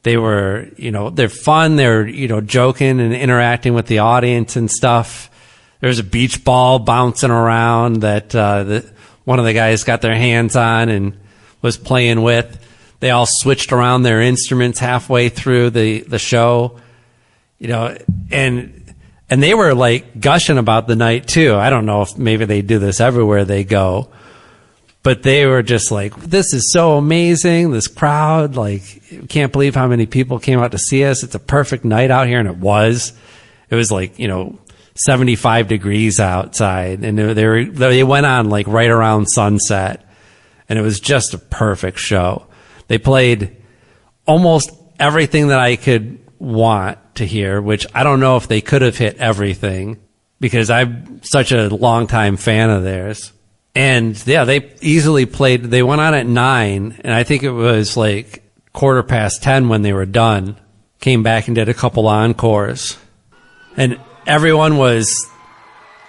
They were, they're fun, they're, joking and interacting with the audience and stuff. There's a beach ball bouncing around that one of the guys got their hands on and was playing with. They all switched around their instruments halfway through the show. And they were like gushing about the night too. I don't know if maybe they do this everywhere they go, but they were just like, this is so amazing. This crowd, like, can't believe how many people came out to see us. It's a perfect night out here. And it was like, 75 degrees outside, and they went on like right around sunset, and it was just a perfect show. They played almost everything that I could want to hear, which I don't know if they could have hit everything because I'm such a longtime fan of theirs. And yeah, they easily played. They went on at 9, and I think it was like 10:15 when they were done. Came back and did a couple encores, and everyone was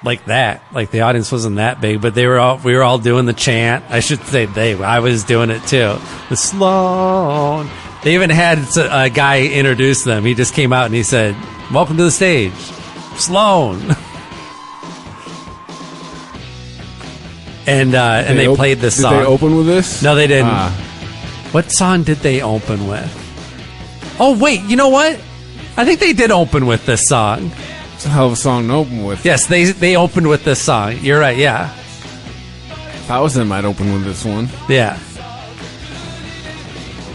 like that. Like, the audience wasn't that big, but we were all doing the chant. I should say I was doing it too. The Sloan. They even had a guy introduce them. He just came out and he said, "Welcome to the stage, Sloan." And they played this song. Did they open with this? No, they didn't. What song did they open with? Oh, wait, you know what? I think they did open with this song. It's a hell of a song to open with. Yes, they opened with this song. You're right, yeah. If I was them, I'd open with this one. Yeah.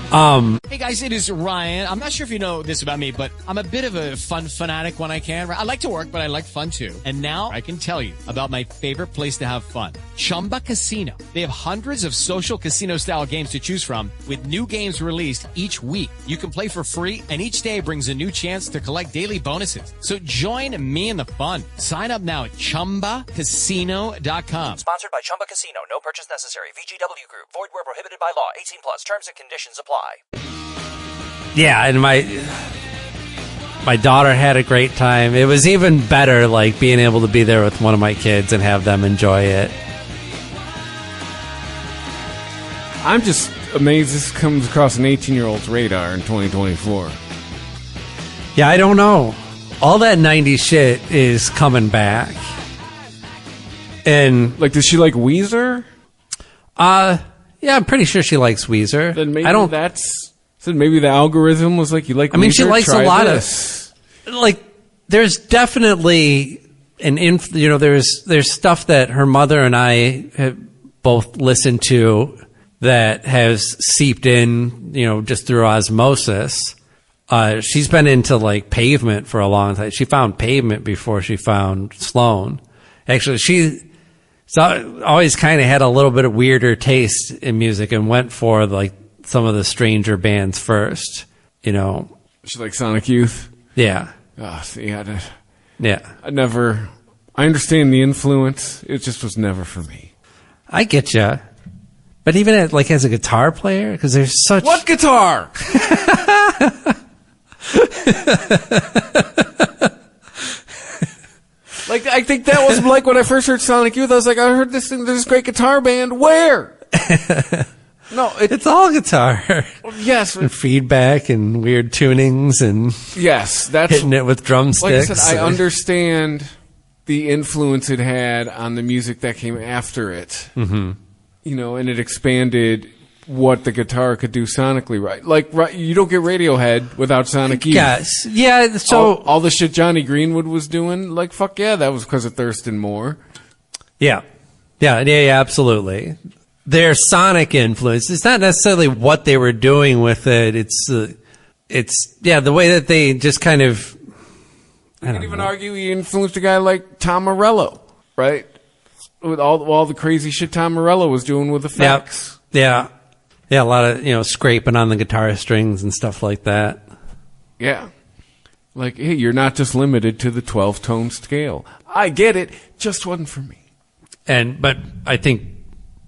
Hey guys, it is Ryan. I'm not sure if you know this about me, but I'm a bit of a fun fanatic when I can. I like to work, but I like fun too. And now I can tell you about my favorite place to have fun. Chumba Casino. They have hundreds of social casino style games to choose from with new games released each week. You can play for free and each day brings a new chance to collect daily bonuses. So join me in the fun. Sign up now at ChumbaCasino.com. Sponsored by Chumba Casino. No purchase necessary. VGW Group. Void where prohibited by law. 18 plus. Terms and conditions apply. Yeah, and my daughter had a great time. It was even better, like, being able to be there with one of my kids and have them enjoy it. I'm just amazed this comes across an 18-year-old's radar in 2024. Yeah, I don't know. All that 90s shit is coming back. And like, does she like Weezer? Yeah, I'm pretty sure she likes Weezer. Then maybe maybe the algorithm was like, you like Weezer? I mean, she likes Try a lot this. of, like, there's definitely there's stuff that her mother and I have both listened to that has seeped in, just through osmosis. She's been into, like, Pavement for a long time. She found Pavement before she found Sloan. Actually, she always kind of had a little bit of weirder taste in music and went for, like, some of the stranger bands first, She like Sonic Youth? Yeah. Oh, see, I understand the influence. It just was never for me. I get you. But even as a guitar player, because there's such... What guitar? Like, I think that was like when I first heard Sonic Youth. I was like, I heard this thing, there's this great guitar band. Where? No, it's all guitar. Yes. And feedback and weird tunings and that's hitting it with drumsticks. Like I said, I understand the influence it had on the music that came after it. Mm-hmm. And it expanded what the guitar could do sonically, right? Like, you don't get Radiohead without Sonic Youth. Yes. Yeah, so... All the shit Johnny Greenwood was doing, like, fuck yeah, that was because of Thurston Moore. Yeah. Yeah, absolutely. Their sonic influence, it's not necessarily what they were doing with it, it's the way that they just kind of... You can even argue he influenced a guy like Tom Morello, right? With all the crazy shit Tom Morello was doing with effects. Yeah. Yeah, a lot of, scraping on the guitar strings and stuff like that. Yeah. Like, hey, you're not just limited to the 12-tone scale. I get it, just wasn't for me. But I think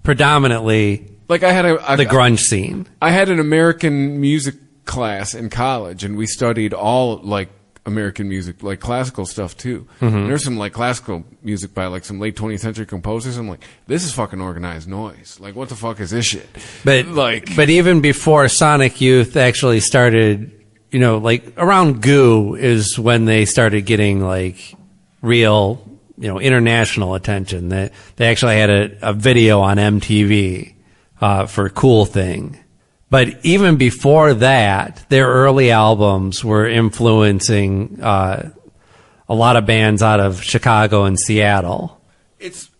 predominantly, like, I had the grunge scene. I had an American music class in college, and we studied all, like, American music, like classical stuff too. Mm-hmm. There's some like classical music by like some late 20th century composers. I'm like, this is fucking organized noise. Like, what the fuck is this shit? But even before Sonic Youth actually started, like around Goo is when they started getting like real, international attention. They actually had a video on MTV for Cool Thing. But even before that, their early albums were influencing a lot of bands out of Chicago and Seattle. It's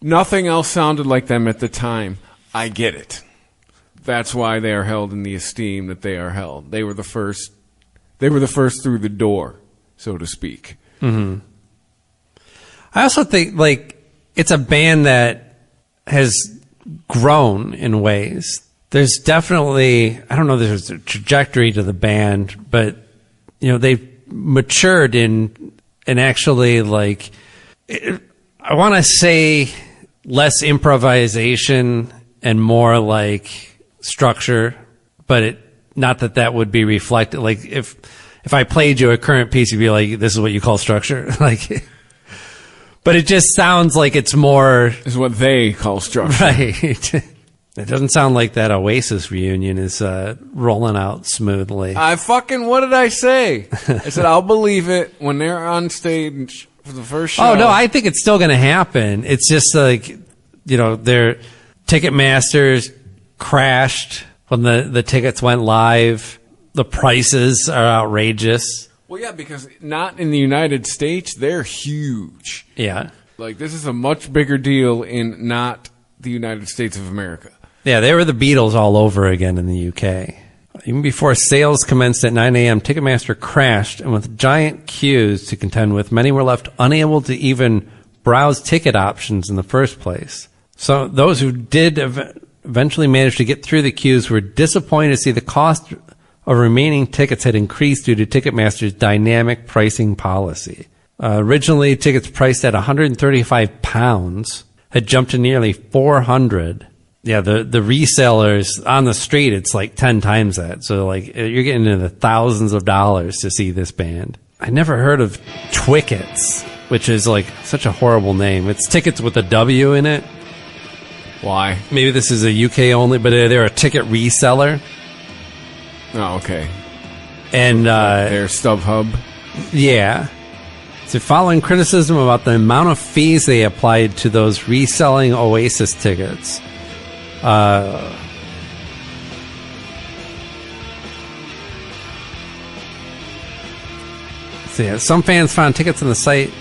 nothing else sounded like them at the time. I get it. That's why they are held in the esteem that they are held. They were the first. They were the first through the door, so to speak. Mm-hmm. I also think like it's a band that has grown in ways. There's definitely, I don't know, there's a trajectory to the band, but, they've matured in actually, like, I want to say less improvisation and more, like, structure, but not that would be reflected. Like, if I played you a current piece, you'd be like, this is what you call structure? Like, but it just sounds like it's more... Is what they call structure. Right. It doesn't sound like that Oasis reunion is rolling out smoothly. What did I say? I said, I'll believe it when they're on stage for the first show. Oh, no, I think it's still going to happen. It's just like, their Ticketmasters crashed when the tickets went live. The prices are outrageous. Well, yeah, because not in the United States, they're huge. Yeah. Like, this is a much bigger deal in not the United States of America. Yeah, they were the Beatles all over again in the UK. Even before sales commenced at 9 a.m., Ticketmaster crashed, and with giant queues to contend with, many were left unable to even browse ticket options in the first place. So those who did eventually manage to get through the queues were disappointed to see the cost of remaining tickets had increased due to Ticketmaster's dynamic pricing policy. Originally, tickets priced at £135 had jumped to nearly $400. Yeah, the resellers on the street, it's like 10 times that. So like you're getting into the thousands of dollars to see this band. I never heard of Twickets, which is like such a horrible name. It's tickets with a W in it. Why? Maybe this is a UK only, but they're a ticket reseller. Oh, okay. And they're StubHub. Yeah. So following criticism about the amount of fees they applied to those reselling Oasis tickets, so yeah, some fans found tickets on the site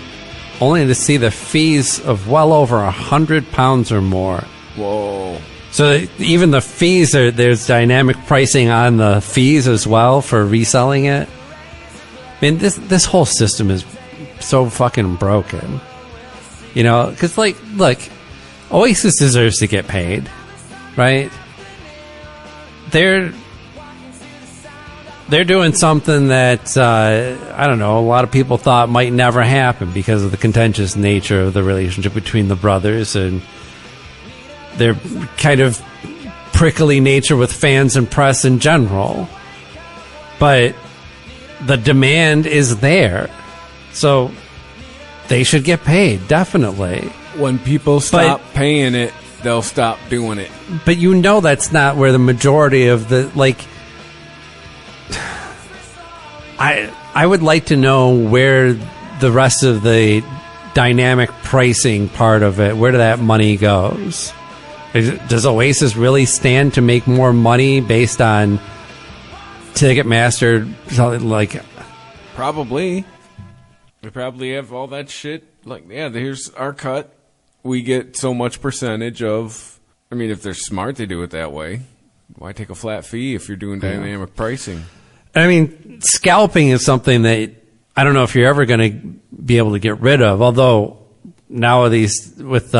only to see the fees of well over £100 or more. Whoa. So even the fees, there's dynamic pricing on the fees as well for reselling it. I mean, this whole system is so fucking broken. You know, because, like, look, Oasis deserves to get paid, right? They're doing something that, I don't know, a lot of people thought might never happen because of the contentious nature of the relationship between the brothers and their kind of prickly nature with fans and press in general. But the demand is there. So they should get paid, definitely. When people stop paying it, they'll stop doing it. But you know that's not where the majority of the, like... I would like to know where the rest of the dynamic pricing part of it, where that money goes. Does Oasis really stand to make more money based on Ticketmaster? Like, probably. We probably have all that shit. Like, yeah, here's our cut. We get so much percentage of... I mean, if they're smart, they do it that way. Why take a flat fee if you're doing dynamic pricing? I mean, scalping is something that I don't know if you're ever going to be able to get rid of. Although nowadays, with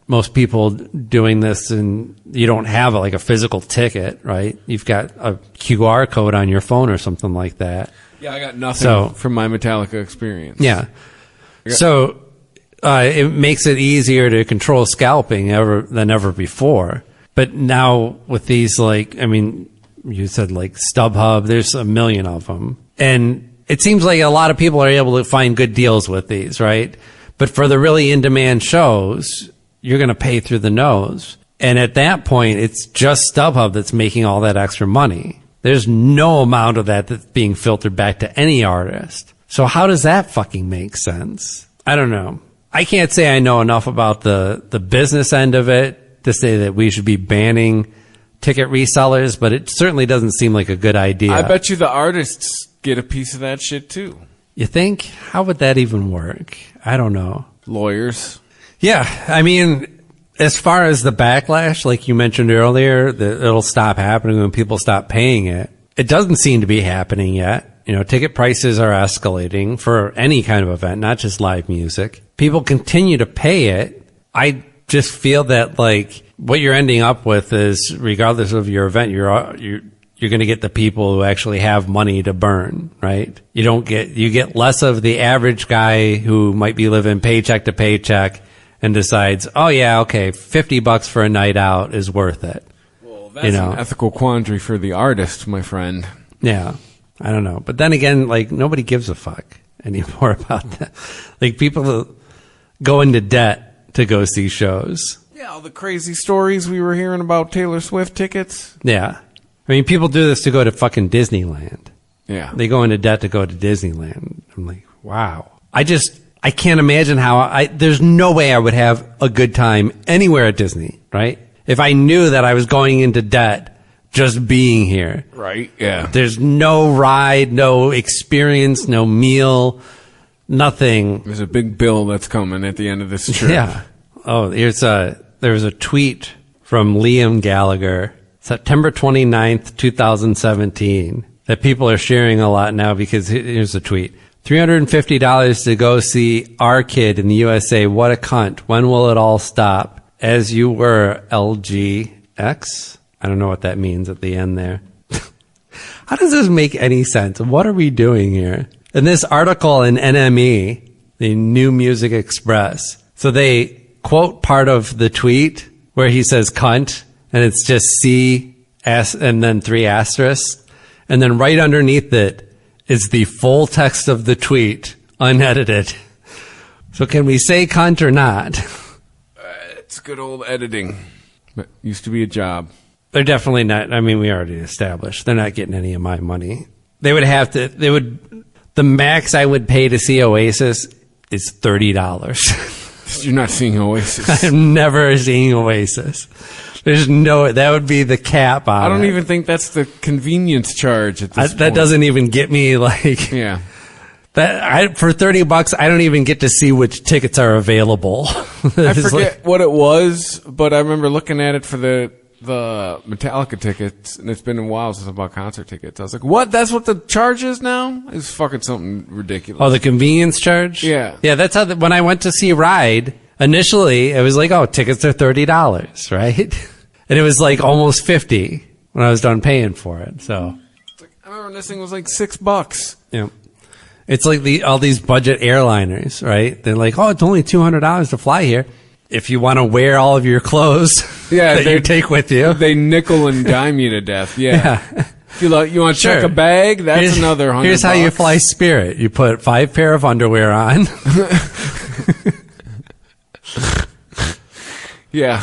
most people doing this, and you don't have like a physical ticket, right? You've got a QR code on your phone or something like that. Yeah, I got nothing from my Metallica experience. Yeah. So it makes it easier to control scalping than ever before. But now with these, like, I mean, you said like StubHub, there's a million of them. And it seems like a lot of people are able to find good deals with these, right? But for the really in-demand shows, you're going to pay through the nose. And at that point, it's just StubHub that's making all that extra money. There's no amount of that that's being filtered back to any artist. So how does that fucking make sense? I don't know. I can't say I know enough about the business end of it to say that we should be banning ticket resellers, but it certainly doesn't seem like a good idea. I bet you the artists get a piece of that shit too. You think? How would that even work? I don't know. Lawyers. Yeah, I mean, as far as the backlash, like you mentioned earlier, that it'll stop happening when people stop paying it. It doesn't seem to be happening yet. You know, ticket prices are escalating for any kind of event, not just live music. People continue to pay it. I just feel that, like, what you're ending up with is, regardless of your event, you're going to get the people who actually have money to burn, right? You get less of the average guy who might be living paycheck to paycheck and decides, oh yeah, okay, $50 for a night out is worth it. Well, that's an ethical quandary for the artist, my friend. Yeah, I don't know. But then again, like, nobody gives a fuck anymore about that. Like, people go into debt to go see shows. Yeah, all the crazy stories we were hearing about Taylor Swift tickets. Yeah. I mean, people do this to go to fucking Disneyland. Yeah. They go into debt to go to Disneyland. I'm like, wow. I can't imagine how there's no way I would have a good time anywhere at Disney, right? If I knew that I was going into debt just being here. Right, yeah. There's no ride, no experience, no meal, nothing. There's a big bill that's coming at the end of this trip. Yeah. Oh, there was a tweet from Liam Gallagher, September 29th, 2017, that people are sharing a lot now because here's the tweet. $350 to go see our kid in the USA. What a cunt. When will it all stop? As you were, LGX. I don't know what that means at the end there. How does this make any sense? What are we doing here? In this article in NME, the New Music Express, so they quote part of the tweet where he says cunt, and it's just C, S, and then 3 asterisks. And then right underneath it is the full text of the tweet, unedited. So can we say cunt or not? It's good old editing. It used to be a job. They're definitely not. I mean, we already established they're not getting any of my money. They would have to. They would. The max I would pay to see Oasis is $30. You're not seeing Oasis. I'm never seeing Oasis. There's no. That would be the cap on it. I don't even think that's the convenience charge at this point. That doesn't even get me like. Yeah. For $30, I don't even get to see which tickets are available. I forget what it was, but I remember looking at it for the Metallica tickets, and it's been a while since I bought concert tickets. I was like, what? That's what the charge is now? It's fucking something ridiculous. Oh, the convenience charge? Yeah. Yeah, that's how, when I went to see Ride, initially, it was like, oh, tickets are $30, right? And it was like almost $50 when I was done paying for it, so. I remember this thing was like $6. Yeah. It's like all these budget airliners, right? They're like, oh, it's only $200 to fly here. If you want to wear all of your clothes that you take with you. They nickel and dime you to death, yeah. If you want to check a bag, that's another $100. Here's how you fly Spirit. You put 5 pair of underwear on. Yeah.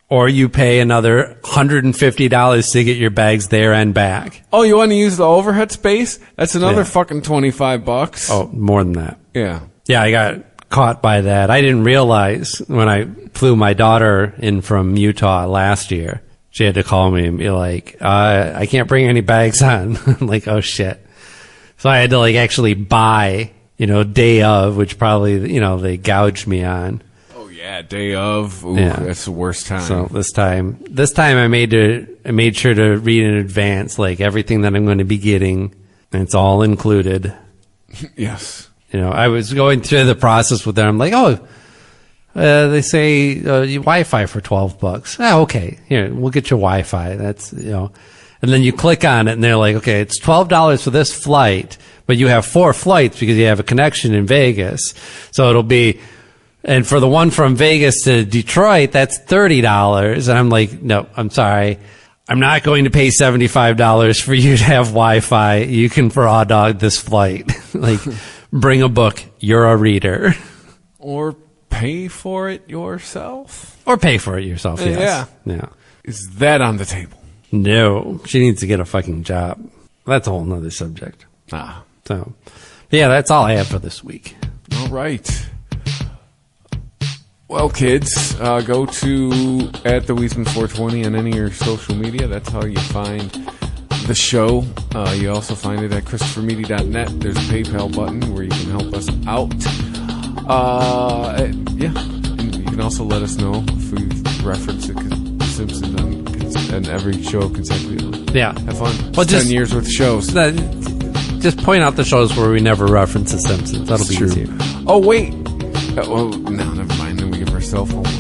Or you pay another $150 to get your bags there and back. Oh, you want to use the overhead space? That's another fucking $25. Oh, more than that. Yeah. Yeah, I got caught by that. I didn't realize when I flew my daughter in from Utah last year. She had to call me and be like, I can't bring any bags on. I'm like, oh shit. So I had to like actually buy, day of, which probably, they gouged me on. Yeah, day of. Ooh, that's the worst time. So this time I made sure to read in advance, like everything that I'm going to be getting, and it's all included. Yes. I was going through the process with them. I'm like, oh, they say Wi-Fi for $12. Oh, okay. Here, we'll get your Wi-Fi. That's and then you click on it, and they're like, okay, it's $12 for this flight, but you have 4 flights because you have a connection in Vegas, so it'll be. And for the one from Vegas to Detroit, that's $30. And I'm like, no, I'm sorry. I'm not going to pay $75 for you to have Wi-Fi. You can raw dog this flight. Like, bring a book. You're a reader. Or pay for it yourself. Yes. Yeah. Is that on the table? No. She needs to get a fucking job. That's a whole nother subject. So, yeah, that's all I have for this week. All right. Well, kids, go to @theWeesman420 on any of your social media. That's how you find the show. You also find it at ChristopherMedia.net. There's a PayPal button where you can help us out. And you can also let us know if we reference The Simpsons on every show consecutively. Yeah. Have fun. Well, 10 years with shows. Just point out the shows where we never reference The Simpsons. That'll be easier. Oh, wait. Well, no, never mind. Then we give ourselves homework.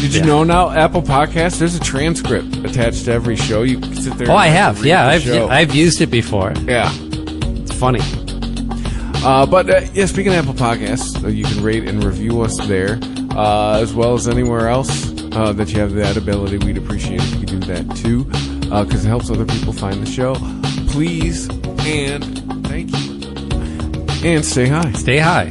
Did you know now, Apple Podcasts, there's a transcript attached to every show. You can sit there. Oh, I have. Yeah, I've used it before. Yeah. It's funny. Speaking of Apple Podcasts, you can rate and review us there, as well as anywhere else that you have that ability. We'd appreciate it if you could do that too, because it helps other people find the show. Please and thank you. And stay high. Stay high.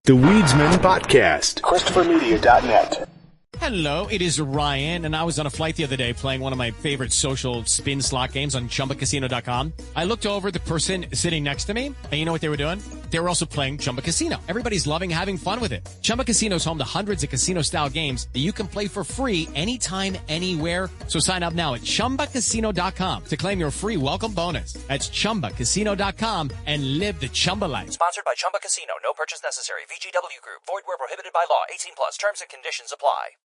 The Weedsman Podcast. ChristopherMedia.net. Hello, it is Ryan, and I was on a flight the other day playing one of my favorite social spin slot games on ChumbaCasino.com. I looked over at the person sitting next to me, and you know what they were doing? They were also playing Chumba Casino. Everybody's loving having fun with it. Chumba Casino is home to hundreds of casino-style games that you can play for free anytime, anywhere. So sign up now at ChumbaCasino.com to claim your free welcome bonus. That's ChumbaCasino.com and live the Chumba life. Sponsored by Chumba Casino. No purchase necessary. VGW Group. Void where prohibited by law. 18 plus. Terms and conditions apply.